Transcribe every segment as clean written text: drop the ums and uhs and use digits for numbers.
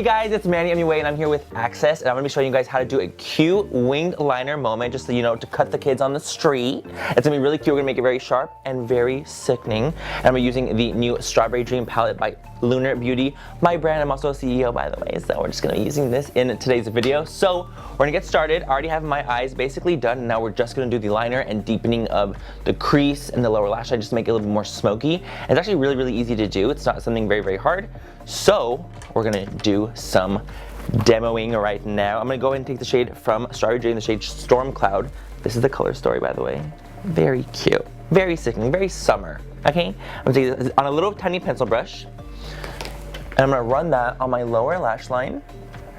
Hey guys, it's Manny MUA and I'm here with Access, and I'm going to be showing you guys how to do a cute winged liner moment, just so you know, to cut the kids on the street. It's going to be really cute. We're going to make it very sharp and very sickening. And I'm using the new Strawberry Dream palette by Lunar Beauty, my brand. I'm also a CEO, by the way, so we're just going to be using this in today's video. So we're going to get started. I already have my eyes basically done, and now we're just going to do the liner and deepening of the crease and the lower lash line, just to make it a little bit more smoky. And it's actually really, really easy to do. It's not something very, very hard. So we're going to do some demoing right now. I'm going to go ahead and take the shade from Strawberry Dream, the shade Storm Cloud. This is the color story, by the way. Very cute, very sickening, very summer. Okay, I'm going to take this on a little tiny pencil brush, and I'm going to run that on my lower lash line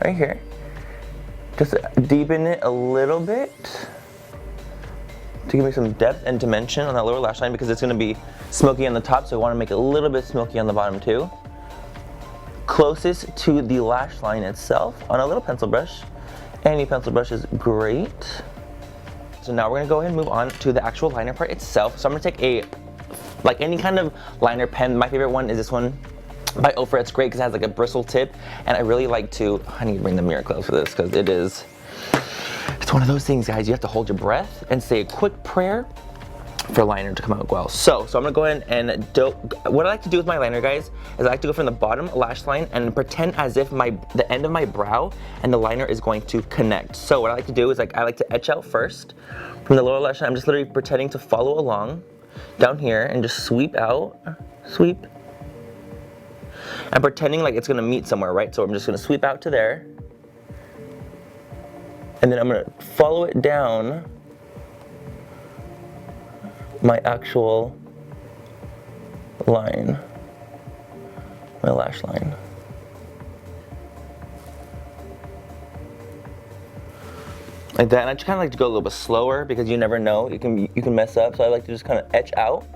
right here. Just deepen it a little bit to give me some depth and dimension on that lower lash line, because it's going to be smoky on the top, so I want to make it a little bit smoky on the bottom too. Closest to the lash line itself on a little pencil brush. Any pencil brush is great. So now we're going to go ahead and move on to the actual liner part itself. So I'm going to take like any kind of liner pen. My favorite one is this one by Ofra. It's great because it has like a bristle tip, and I really like to, I need to bring the mirror close for this, because it's one of those things, guys, you have to hold your breath and say a quick prayer for liner to come out well. So I'm gonna go ahead and what I like to do with my liner, guys, is I like to go from the bottom lash line and pretend as if the end of my brow and the liner is going to connect. So what I like to do is I like to etch out first from the lower lash line. I'm just literally pretending to follow along down here and just sweep out, sweep. I'm pretending like it's gonna meet somewhere, right? So I'm just gonna sweep out to there, and then I'm gonna follow it down my actual line, my lash line. Like that, and I just kind of like to go a little bit slower, because you never know, you can mess up. So I like to just kind of etch out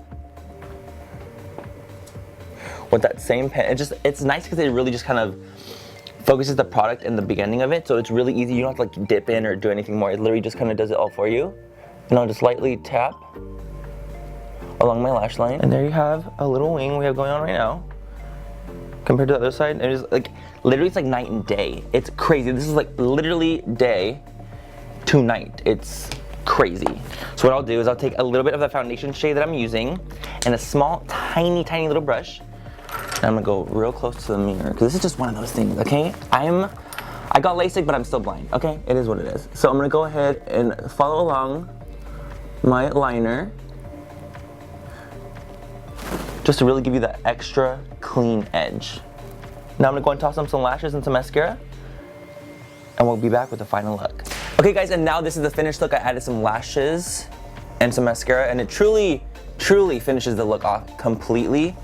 with that same pen. It's nice because it really just kind of focuses the product in the beginning of it, so it's really easy. You don't have to like dip in or do anything more. It literally just kind of does it all for you. And I'll just lightly tap along my lash line, and there you have a little wing we have going on right now compared to the other side. And it's like literally, it's like night and day. It's crazy. This is like literally day to night. It's crazy. So what I'll do is I'll take a little bit of the foundation shade that I'm using and a small tiny little brush, and I'm gonna go real close to the mirror, because this is just one of those things, okay? I got LASIK, but I'm still blind, okay? It is what it is. So I'm gonna go ahead and follow along my liner, just to really give you that extra clean edge. Now I'm gonna go and toss on some lashes and some mascara, and we'll be back with the final look. Okay guys, and now this is the finished look. I added some lashes and some mascara, and it truly finishes the look off completely.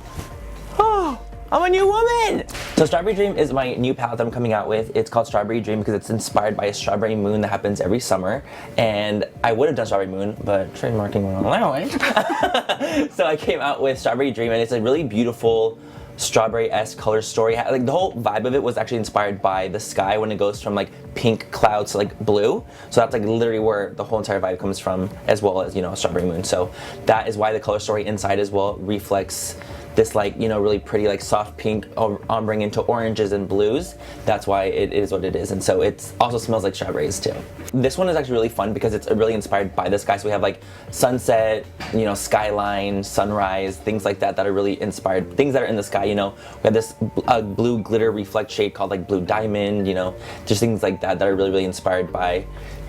Oh, I'm a new woman! So Strawberry Dream is my new palette that I'm coming out with. It's called Strawberry Dream because it's inspired by a strawberry moon that happens every summer. And I would have done Strawberry Moon, but trademarking went on that way. So I came out with Strawberry Dream, and it's a really beautiful strawberry-esque color story. Like the whole vibe of it was actually inspired by the sky when it goes from like pink clouds to like blue. So that's like literally where the whole entire vibe comes from, as well as, you know, a strawberry moon. So that is why the color story inside as well reflects this, like, you know, really pretty like soft pink ombring into oranges and blues. That's why it is what it is. And so it also smells like strawberries too. This one is actually really fun because it's really inspired by the sky. So we have like sunset, you know, skyline, sunrise, things like that are really inspired, things that are in the sky. You know, we have this blue glitter reflect shade called like Blue Diamond, you know, just things like that are really inspired by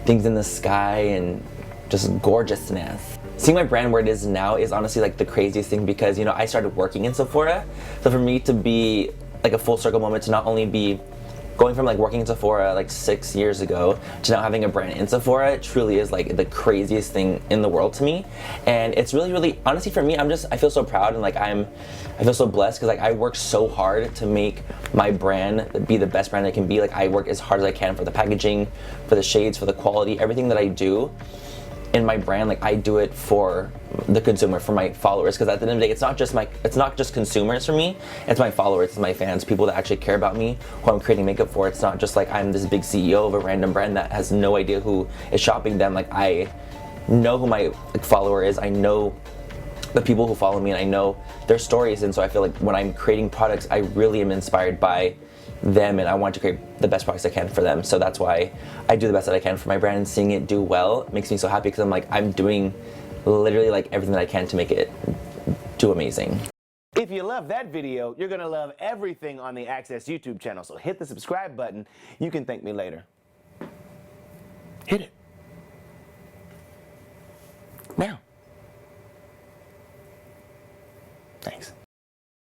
things in the sky and just gorgeousness. Seeing my brand where it is now is honestly like the craziest thing, because, you know, I started working in Sephora. So for me to be like a full circle moment, to not only be going from like working in Sephora like 6 years ago to now having a brand in Sephora, it truly is like the craziest thing in the world to me. And it's really honestly, for me, I feel so proud, and like I feel so blessed, because like I work so hard to make my brand be the best brand it can be. Like I work as hard as I can for the packaging, for the shades, for the quality, everything that I do in my brand. Like I do it for the consumer, for my followers, because at the end of the day, it's not just consumers for me, it's my followers, it's my fans, people that actually care about me, who I'm creating makeup for. It's not just like I'm this big CEO of a random brand that has no idea who is shopping them. Like I know who my follower is, I know the people who follow me, and I know their stories. And so I feel like when I'm creating products, I really am inspired by them, and I want to create the best products I can for them. So that's why I do the best that I can for my brand, and seeing it do well makes me so happy, because I'm like, I'm doing literally like everything that I can to make it do amazing. If you love that video, you're gonna love everything on the Access YouTube channel. So hit the subscribe button. You can thank me later. Hit it. Now.